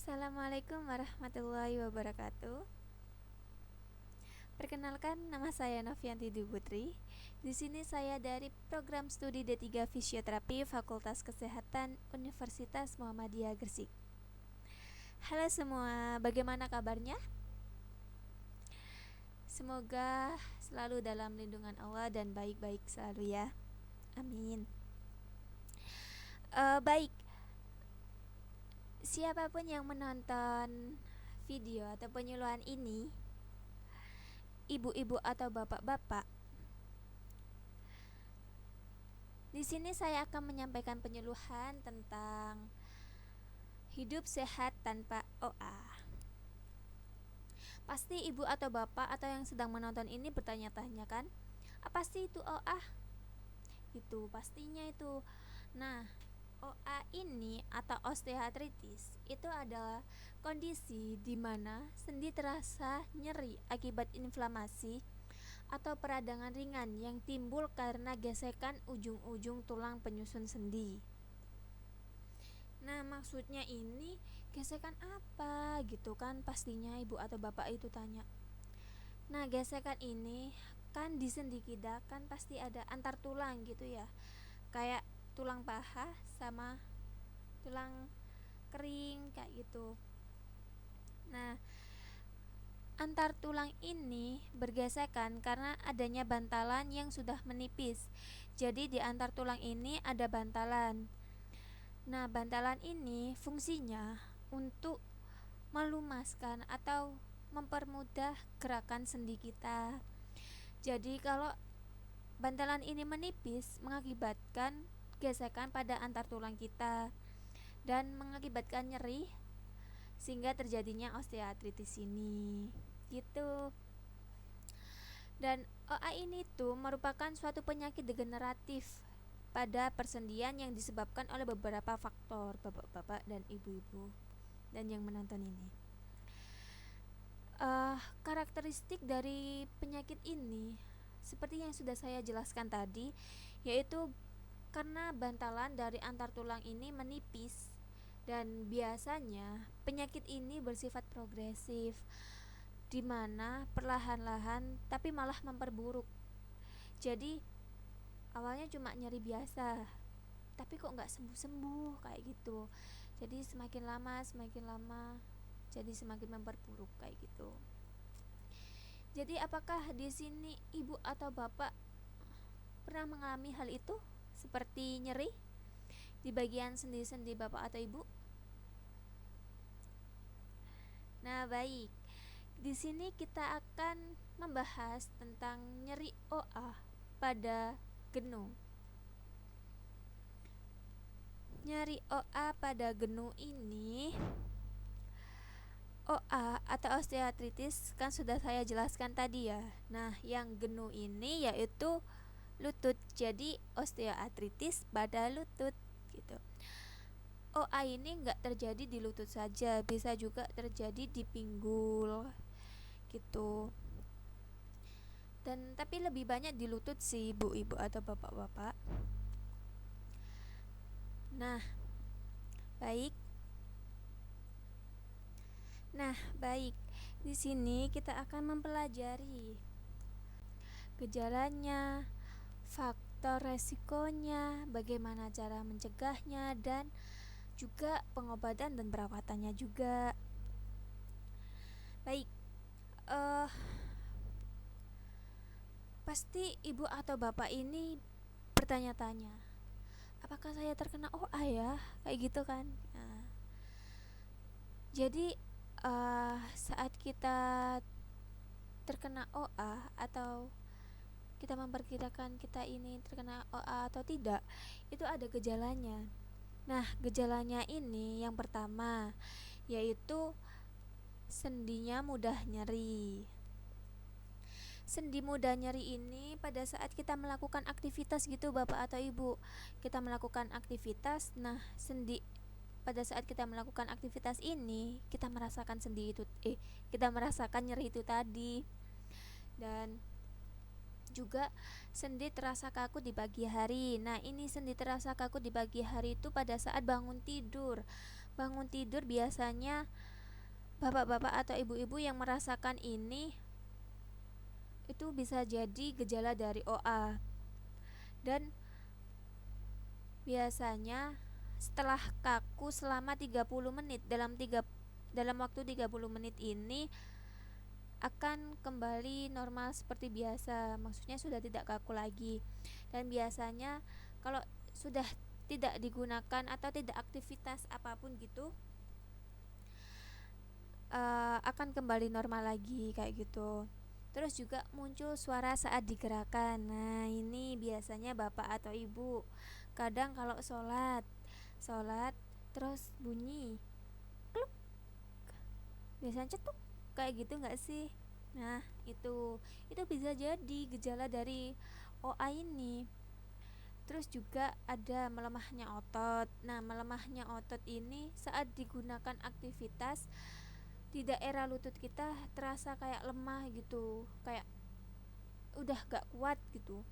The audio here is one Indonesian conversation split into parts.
Assalamualaikum warahmatullahi wabarakatuh. Perkenalkan, nama saya Novianti Dwi Putri. Di sini saya dari program studi D3 Fisioterapi Fakultas Kesehatan Universitas Muhammadiyah Gresik. Halo semua, bagaimana kabarnya? Semoga selalu dalam lindungan Allah dan baik-baik selalu ya. Amin. Baik, siapapun yang menonton video atau penyuluhan ini, ibu-ibu atau bapak-bapak, di sini saya akan menyampaikan penyuluhan tentang hidup sehat tanpa OA. Pasti ibu atau bapak atau yang sedang menonton ini bertanya-tanya kan, apa sih itu OA? Itu pastinya itu. Nah, OA ini atau osteoartritis itu adalah kondisi di mana sendi terasa nyeri akibat inflamasi atau peradangan ringan yang timbul karena gesekan ujung-ujung tulang penyusun sendi. Nah, maksudnya ini gesekan apa gitu kan, pastinya ibu atau bapak itu tanya. Nah, gesekan ini kan di sendi kita kan pasti ada antar tulang gitu ya, kayak tulang paha sama tulang kering kayak gitu. Nah, antar tulang ini bergesekan karena adanya bantalan yang sudah menipis. Jadi di antar tulang ini ada bantalan. Nah, bantalan ini fungsinya untuk melumaskan atau mempermudah gerakan sendi kita. Jadi kalau bantalan ini menipis mengakibatkan gesekan pada antar tulang kita dan mengakibatkan nyeri sehingga terjadinya osteoartritis ini gitu. Dan OA ini tuh merupakan suatu penyakit degeneratif pada persendian yang disebabkan oleh beberapa faktor, bapak-bapak dan ibu-ibu dan yang menonton ini. Karakteristik dari penyakit ini seperti yang sudah saya jelaskan tadi, yaitu karena bantalan dari antar tulang ini menipis dan biasanya penyakit ini bersifat progresif, di mana perlahan-lahan tapi malah memperburuk. Jadi awalnya cuma nyeri biasa, tapi kok nggak sembuh-sembuh kayak gitu. Jadi semakin lama jadi semakin memperburuk kayak gitu. Jadi apakah di sini ibu atau bapak pernah mengalami hal itu, seperti nyeri di bagian sendi-sendi bapak atau ibu? Nah, baik. Di sini kita akan membahas tentang nyeri OA pada genu. Nyeri OA pada genu ini, OA atau osteoartritis kan sudah saya jelaskan tadi ya. Nah, yang genu ini yaitu lutut. Jadi osteoartritis pada lutut gitu. OA ini enggak terjadi di lutut saja, bisa juga terjadi di pinggul gitu. Dan tapi lebih banyak di lutut sih ibu-ibu atau bapak-bapak. Nah, baik. Di sini kita akan mempelajari gejalanya, faktor resikonya, bagaimana cara mencegahnya, dan juga pengobatan dan perawatannya juga. Baik, pasti ibu atau bapak ini bertanya-tanya, apakah saya terkena OA ya? Kayak gitu kan. Nah, jadi saat kita terkena OA atau kita memperkirakan kita ini terkena OA atau tidak, itu ada gejalanya. Nah, gejalanya ini yang pertama yaitu sendinya mudah nyeri. Sendi mudah nyeri ini pada saat kita melakukan aktivitas gitu bapak atau ibu, kita melakukan aktivitas, nah sendi pada saat kita melakukan aktivitas ini kita merasakan kita merasakan nyeri itu tadi. Dan juga sendi terasa kaku di pagi hari. Nah, ini sendi terasa kaku di pagi hari itu pada saat bangun tidur. bangun tidur biasanya bapak-bapak atau ibu-ibu yang merasakan ini itu bisa jadi gejala dari OA. Dan biasanya setelah kaku selama 30 menit, dalam waktu 30 menit ini akan kembali normal seperti biasa. Maksudnya sudah tidak kaku lagi. Dan biasanya kalau sudah tidak digunakan atau tidak aktivitas apapun gitu, akan kembali normal lagi kayak gitu. Terus juga muncul suara saat digerakkan. Nah, ini biasanya bapak atau ibu. Kadang kalau sholat terus bunyi kluk, biasanya cetuk kayak gitu nggak sih? Nah, itu bisa jadi gejala dari OA ini. Terus juga ada melemahnya otot. Nah, melemahnya otot ini saat digunakan aktivitas di daerah lutut kita terasa kayak lemah gitu, kayak udah gak kuat gitu.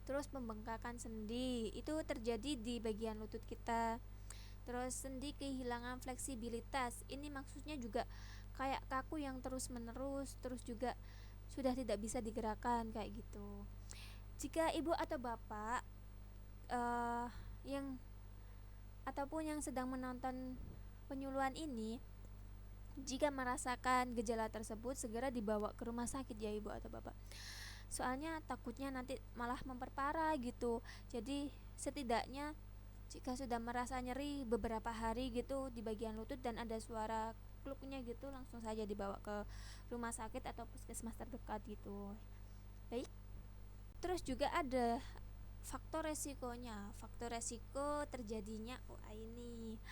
Terus pembengkakan sendi itu terjadi di bagian lutut kita. Terus sendi kehilangan fleksibilitas. Ini maksudnya juga kayak kaku yang terus menerus, terus juga sudah tidak bisa digerakkan kayak gitu. Jika ibu atau bapak yang ataupun yang sedang menonton penyuluhan ini, jika merasakan gejala tersebut, segera dibawa ke rumah sakit ya ibu atau bapak. Soalnya takutnya nanti malah memperparah gitu. Jadi setidaknya jika sudah merasa nyeri beberapa hari gitu di bagian lutut dan ada suara kluknya gitu, langsung saja dibawa ke rumah sakit atau puskesmas terdekat gitu. Baik. Terus juga ada faktor resikonya. Faktor resiko terjadinya OA ini.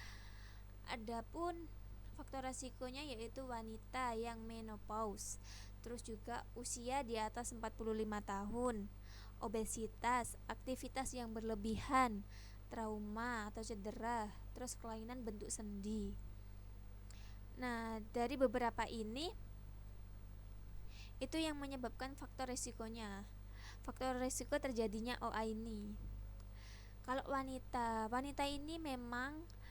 Adapun faktor resikonya yaitu wanita yang menopause, terus juga usia di atas 45 tahun, obesitas, aktivitas yang berlebihan, trauma atau cedera, terus kelainan bentuk sendi. Nah, dari beberapa ini itu yang menyebabkan faktor resikonya. Faktor resiko terjadinya OA ini. Kalau wanita ini memang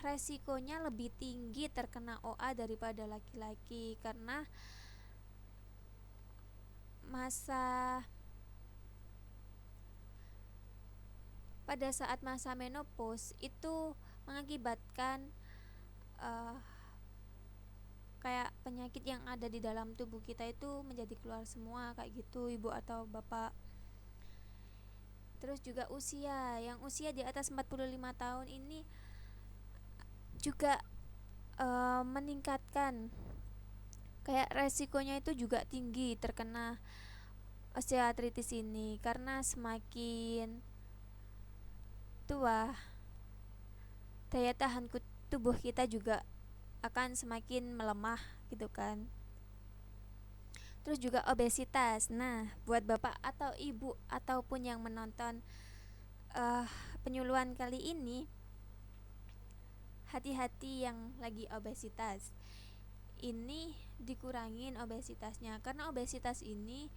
resikonya lebih tinggi terkena OA daripada laki-laki karena masa pada saat masa menopause itu mengakibatkan kayak penyakit yang ada di dalam tubuh kita itu menjadi keluar semua kayak gitu ibu atau bapak. Terus juga yang usia di atas 45 tahun ini juga meningkatkan, kayak resikonya itu juga tinggi terkena osteoartritis ini karena semakin tua daya tahan tubuh kita juga akan semakin melemah gitu kan. Terus juga obesitas. Nah, buat bapak atau ibu ataupun yang menonton penyuluhan kali ini, hati-hati yang lagi obesitas. Ini dikurangin obesitasnya karena obesitas ini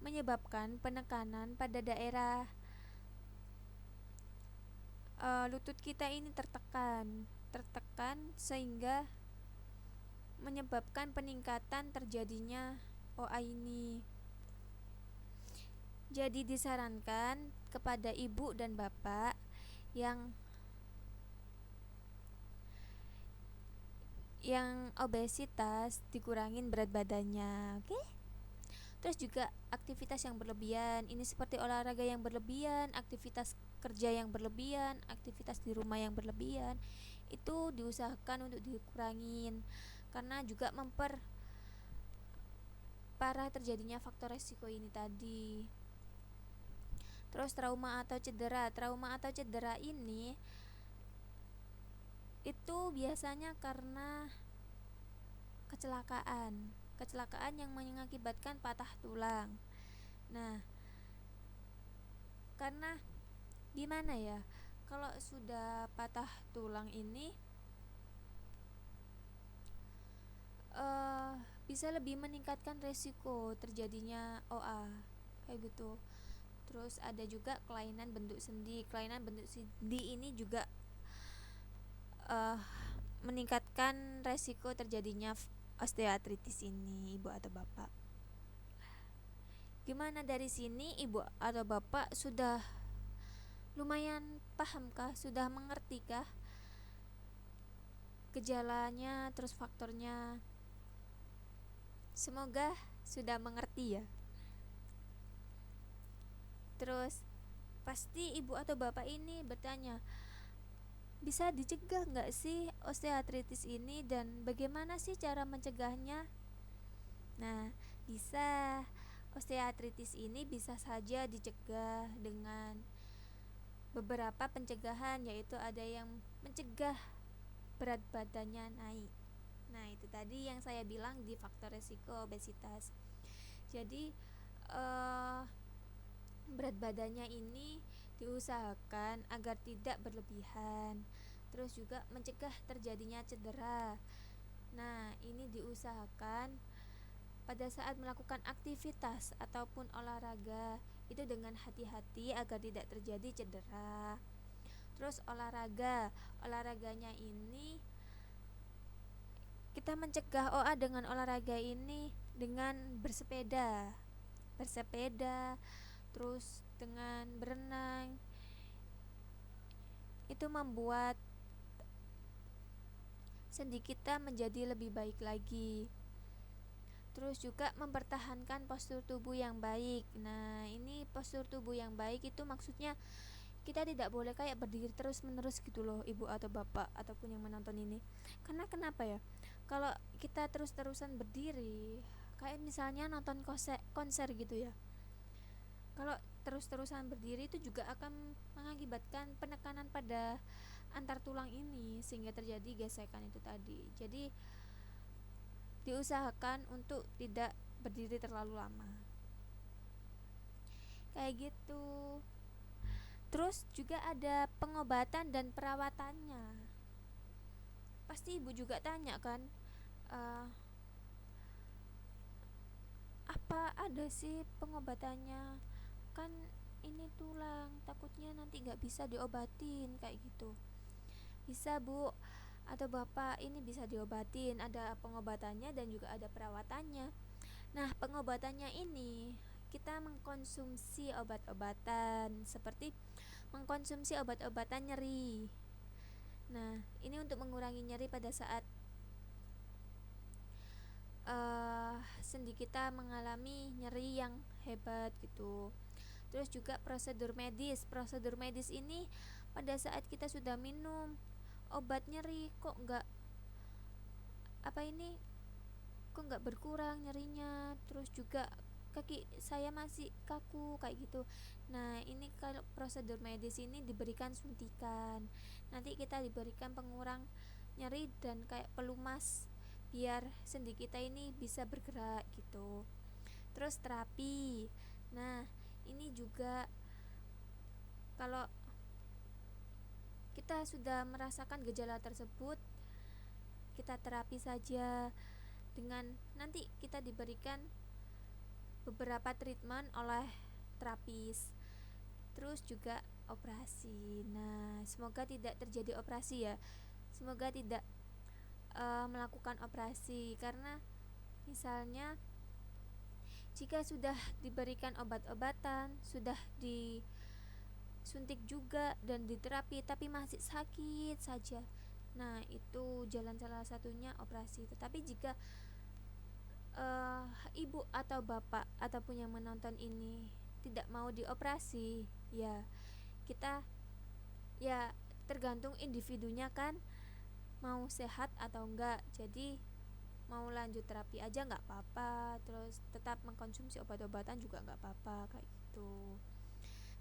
menyebabkan penekanan pada daerah lutut kita ini tertekan sehingga menyebabkan peningkatan terjadinya OA ini. Jadi disarankan kepada ibu dan bapak yang obesitas dikurangin berat badannya, oke? Terus juga aktivitas yang berlebihan, ini seperti olahraga yang berlebihan, aktivitas kerja yang berlebihan, aktivitas di rumah yang berlebihan, itu diusahakan untuk dikurangin karena juga memperparah terjadinya faktor resiko ini tadi. Terus trauma atau cedera ini itu biasanya karena kecelakaan yang mengakibatkan patah tulang. Nah, karena gimana ya, kalau sudah patah tulang ini bisa lebih meningkatkan resiko terjadinya OA kayak gitu. Terus ada juga kelainan bentuk sendi. Kelainan bentuk sendi ini juga meningkatkan resiko terjadinya osteoartritis ini, ibu atau bapak. Gimana dari sini ibu atau bapak sudah lumayan pahamkah, sudah mengertikah gejalanya, terus faktornya? Semoga sudah mengerti ya. Terus pasti ibu atau bapak ini bertanya, bisa dicegah nggak sih osteoartritis ini dan bagaimana sih cara mencegahnya? Nah, bisa. Osteoartritis ini bisa saja dicegah dengan beberapa pencegahan, yaitu ada yang mencegah berat badannya naik. Nah, itu tadi yang saya bilang di faktor resiko obesitas. Jadi berat badannya ini diusahakan agar tidak berlebihan. Terus juga mencegah terjadinya cedera. Nah, ini diusahakan pada saat melakukan aktivitas ataupun olahraga itu dengan hati-hati agar tidak terjadi cedera. Terus olahraganya ini kita mencegah OA dengan olahraga ini dengan bersepeda, terus dengan berenang. Itu membuat sendi kita menjadi lebih baik lagi. Terus juga mempertahankan postur tubuh yang baik. Nah, ini postur tubuh yang baik itu maksudnya kita tidak boleh kayak berdiri terus menerus gitu loh, ibu atau bapak ataupun yang menonton ini. Karena kenapa ya, kalau kita terus-terusan berdiri, kayak misalnya nonton konser gitu ya, kalau terus-terusan berdiri itu juga akan mengakibatkan penekanan pada antar tulang ini sehingga terjadi gesekan itu tadi. Jadi diusahakan untuk tidak berdiri terlalu lama, kayak gitu. Terus juga ada pengobatan dan perawatannya. Pasti ibu juga tanya kan, apa ada sih pengobatannya, kan ini tulang, takutnya nanti gak bisa diobatin kayak gitu. Bisa bu atau bapak, ini bisa diobatin, ada pengobatannya dan juga ada perawatannya. Nah, pengobatannya ini kita mengkonsumsi obat-obatan, seperti mengkonsumsi obat-obatan nyeri. Nah, ini untuk mengurangi nyeri pada saat sendi kita mengalami nyeri yang hebat gitu. Terus juga prosedur medis ini pada saat kita sudah minum obat nyeri kok nggak berkurang nyerinya, terus juga kaki saya masih kaku kayak gitu. Nah, ini kalau prosedur medis ini diberikan suntikan, nanti kita diberikan pengurang nyeri dan kayak pelumas biar sendi kita ini bisa bergerak gitu. Terus terapi, nah ini juga kalau kita sudah merasakan gejala tersebut, kita terapi saja dengan nanti kita diberikan beberapa treatment oleh terapis. Terus juga operasi. Nah, semoga tidak terjadi operasi ya. Semoga tidak melakukan operasi, karena misalnya jika sudah diberikan obat-obatan, sudah disuntik juga dan diterapi tapi masih sakit saja, nah itu jalan salah satunya operasi. Tetapi jika ibu atau bapak ataupun yang menonton ini tidak mau dioperasi, ya kita ya tergantung individunya kan, mau sehat atau enggak. Jadi mau lanjut terapi aja nggak apa-apa, terus tetap mengkonsumsi obat-obatan juga nggak apa-apa kayak gitu.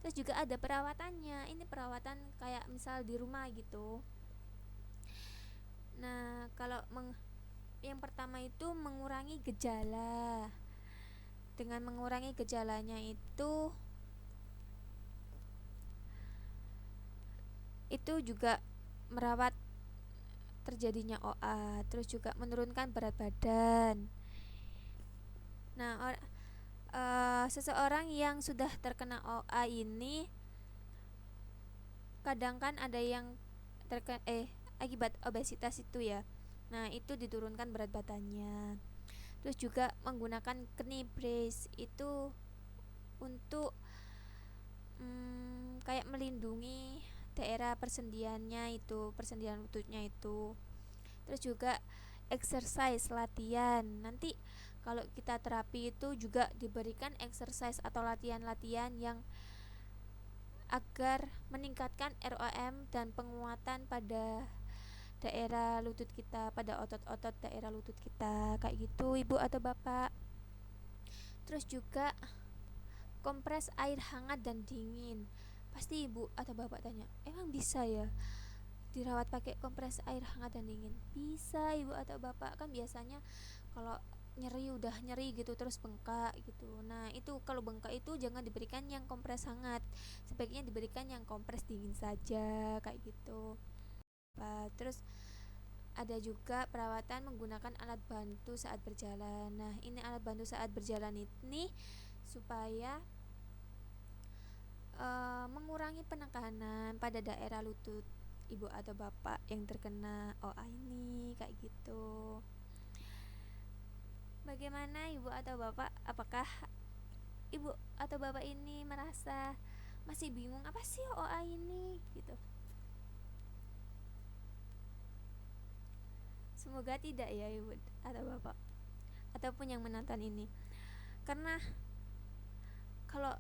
Terus juga ada perawatannya, ini perawatan kayak misal di rumah gitu. Nah, kalau yang pertama itu mengurangi gejala. Dengan mengurangi gejalanya itu juga merawat terjadinya OA, terus juga menurunkan berat badan. Nah, Seseorang yang sudah terkena OA ini kadang kan ada yang akibat obesitas itu ya. Nah, itu diturunkan berat badannya. Terus juga menggunakan knee brace itu untuk kayak melindungi daerah persendiannya itu, persendian lututnya itu. Terus juga exercise latihan. Nanti kalau kita terapi itu juga diberikan exercise atau latihan-latihan yang agar meningkatkan ROM dan penguatan pada daerah lutut kita, pada otot-otot daerah lutut kita, kayak gitu Ibu atau Bapak. Terus juga kompres air hangat dan dingin. Pasti Ibu atau Bapak tanya, emang bisa ya dirawat pakai kompres air hangat dan dingin? Bisa Ibu atau Bapak, kan biasanya kalau nyeri udah nyeri gitu terus bengkak gitu. Nah, itu kalau bengkak itu jangan diberikan yang kompres hangat, sebaiknya diberikan yang kompres dingin saja, kayak gitu. Terus ada juga perawatan menggunakan alat bantu saat berjalan. Nah, ini alat bantu saat berjalan ini supaya mengurangi penekanan pada daerah lutut Ibu atau Bapak yang terkena OA ini, kayak gitu. Bagaimana Ibu atau Bapak? Apakah Ibu atau Bapak ini merasa masih bingung apa sih OA ini gitu? Semoga tidak ya Ibu atau Bapak, ataupun yang menonton ini. Karena kalau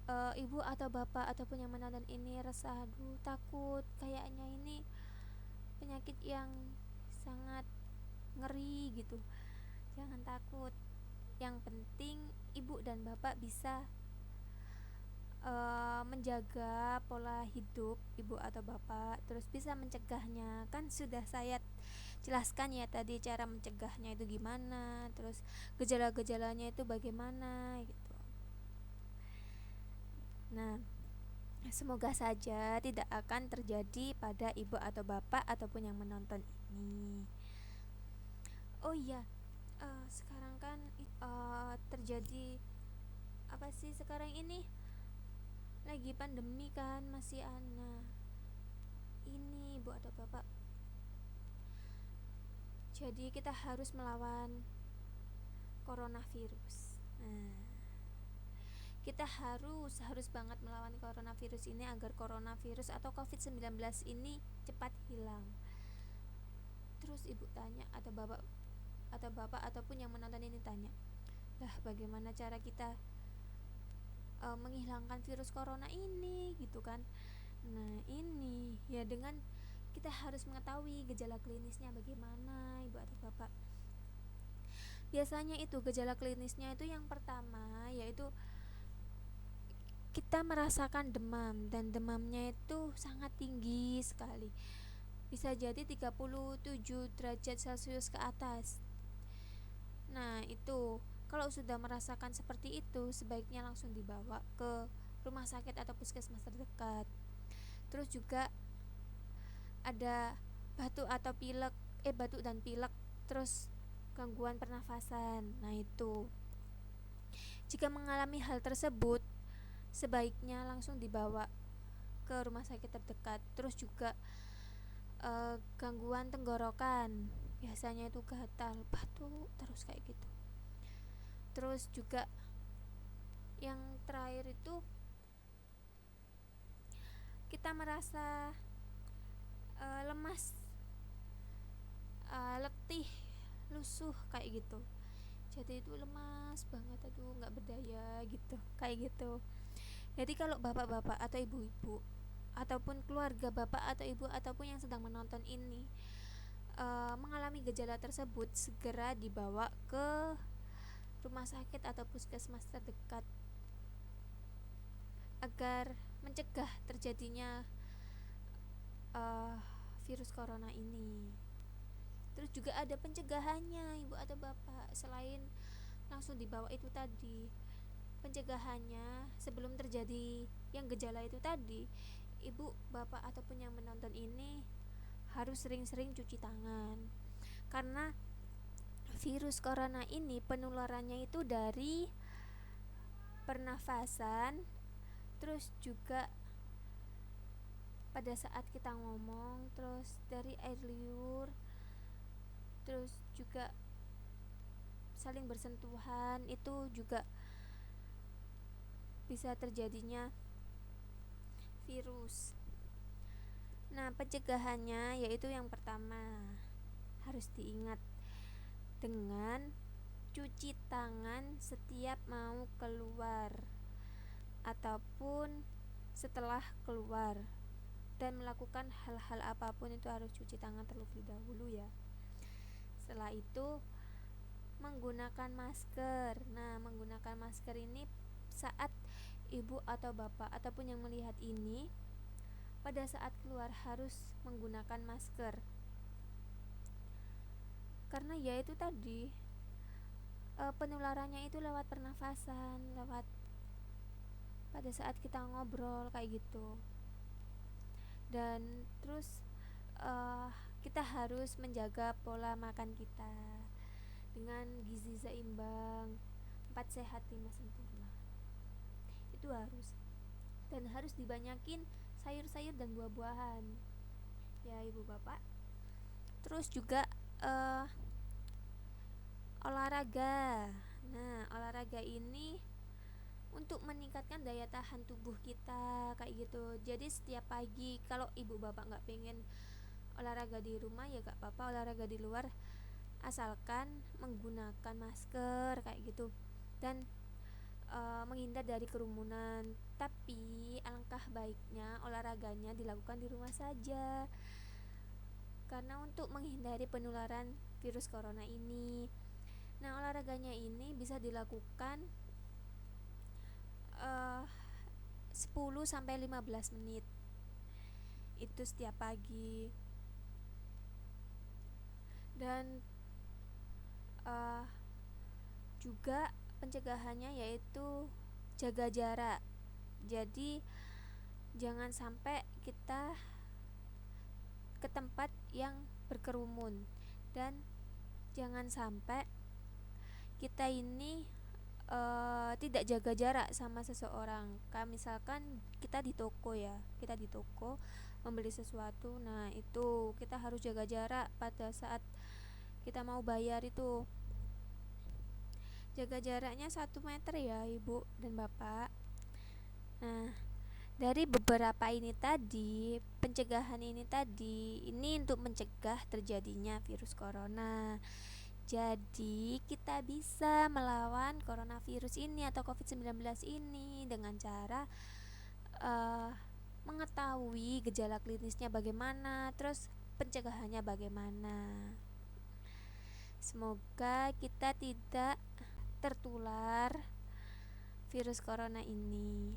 Ibu atau Bapak ataupun yang menonton ini rasa aduh takut, kayaknya ini penyakit yang sangat ngeri gitu, jangan takut. Yang penting Ibu dan Bapak bisa menjaga pola hidup Ibu atau Bapak, terus bisa mencegahnya. Kan sudah saya jelaskan ya tadi cara mencegahnya itu gimana, terus gejala-gejalanya itu bagaimana gitu. Nah, semoga saja tidak akan terjadi pada Ibu atau Bapak ataupun yang menonton ini. Oh iya, sekarang kan terjadi apa sih sekarang ini, lagi pandemi kan, masih anak ini Ibu atau Bapak. Jadi kita harus melawan coronavirus. Nah, kita harus banget melawan coronavirus ini agar coronavirus atau COVID-19 ini cepat hilang. Terus Ibu tanya atau Bapak ataupun yang menonton ini tanya, lah bagaimana cara kita menghilangkan virus corona ini gitu kan? Nah, ini ya dengan kita harus mengetahui gejala klinisnya bagaimana Ibu atau Bapak. Biasanya itu gejala klinisnya itu yang pertama yaitu kita merasakan demam, dan demamnya itu sangat tinggi sekali. Bisa jadi 37 derajat Celcius ke atas. Nah, itu kalau sudah merasakan seperti itu sebaiknya langsung dibawa ke rumah sakit atau puskesmas terdekat. Terus juga ada batuk dan pilek, terus gangguan pernafasan. Nah, itu jika mengalami hal tersebut sebaiknya langsung dibawa ke rumah sakit terdekat. Terus juga gangguan tenggorokan, biasanya itu gatal, batuk terus kayak gitu. Terus juga yang terakhir itu kita merasa lemas, letih, lusuh kayak gitu. Jadi itu lemas banget, aduh nggak berdaya gitu, kayak gitu. Jadi kalau bapak-bapak atau ibu-ibu ataupun keluarga bapak atau ibu ataupun yang sedang menonton ini mengalami gejala tersebut, segera dibawa ke rumah sakit atau puskesmas terdekat agar mencegah terjadinya virus corona ini. Terus juga ada pencegahannya Ibu atau Bapak, selain langsung dibawa itu tadi. Pencegahannya sebelum terjadi yang gejala itu tadi, Ibu, Bapak ataupun yang menonton ini harus sering-sering cuci tangan. Karena virus corona ini penularannya itu dari pernafasan, terus juga pada saat kita ngomong, terus dari air liur, terus juga saling bersentuhan, itu juga bisa terjadinya virus. Nah, pencegahannya yaitu yang pertama harus diingat dengan cuci tangan setiap mau keluar ataupun setelah keluar, dan melakukan hal-hal apapun itu harus cuci tangan terlebih dahulu ya. Setelah itu menggunakan masker. Nah, menggunakan masker ini saat ibu atau bapak ataupun yang melihat ini pada saat keluar harus menggunakan masker. Karena ya itu tadi, penularannya itu lewat pernafasan, lewat pada saat kita ngobrol kayak gitu. Dan terus kita harus menjaga pola makan kita dengan gizi seimbang, 4 sehat 5 sempurna. Itu harus. Dan harus dibanyakin sayur-sayur dan buah-buahan ya ibu bapak. Terus juga olahraga. Nah, olahraga ini untuk meningkatkan daya tahan tubuh kita kayak gitu. Jadi setiap pagi kalau ibu bapak nggak pengen olahraga di rumah ya gak apa-apa, olahraga di luar asalkan menggunakan masker kayak gitu, dan menghindar dari kerumunan. Tapi alangkah baiknya olahraganya dilakukan di rumah saja, karena untuk menghindari penularan virus corona ini. Nah, olahraganya ini bisa dilakukan 10-15 menit itu setiap pagi. Dan juga pencegahannya yaitu jaga jarak. Jadi jangan sampai kita ke tempat yang berkerumun, dan jangan sampai kita ini tidak jaga jarak sama seseorang. Kayak misalkan kita di toko ya, kita di toko membeli sesuatu, nah itu kita harus jaga jarak pada saat kita mau bayar itu. Jaga jaraknya 1 meter ya ibu dan bapak. Nah, dari beberapa ini tadi, pencegahan ini tadi, ini untuk mencegah terjadinya virus corona. Jadi kita bisa melawan coronavirus ini atau COVID-19 ini dengan cara mengetahui gejala klinisnya bagaimana, terus pencegahannya bagaimana. Semoga kita tidak tertular virus corona ini.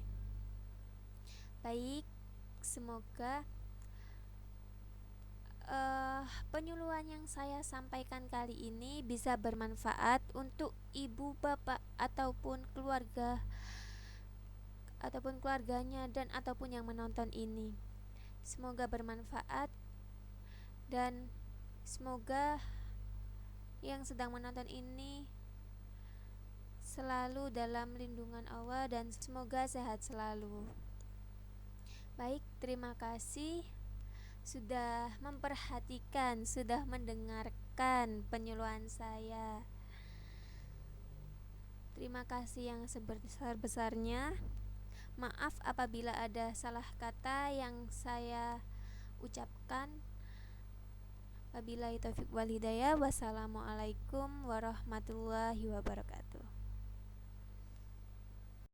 Baik, semoga penyuluhan yang saya sampaikan kali ini bisa bermanfaat untuk ibu, bapak, ataupun keluarganya dan ataupun yang menonton ini. Semoga bermanfaat, dan semoga yang sedang menonton ini selalu dalam lindungan Allah dan semoga sehat selalu. Baik, terima kasih sudah memperhatikan, sudah mendengarkan penyuluhan saya. Terima kasih yang sebesar-besarnya. Maaf apabila ada salah kata yang saya ucapkan. Wabillahi taufiq wal hidayah. Wassalamualaikum warahmatullahi wabarakatuh.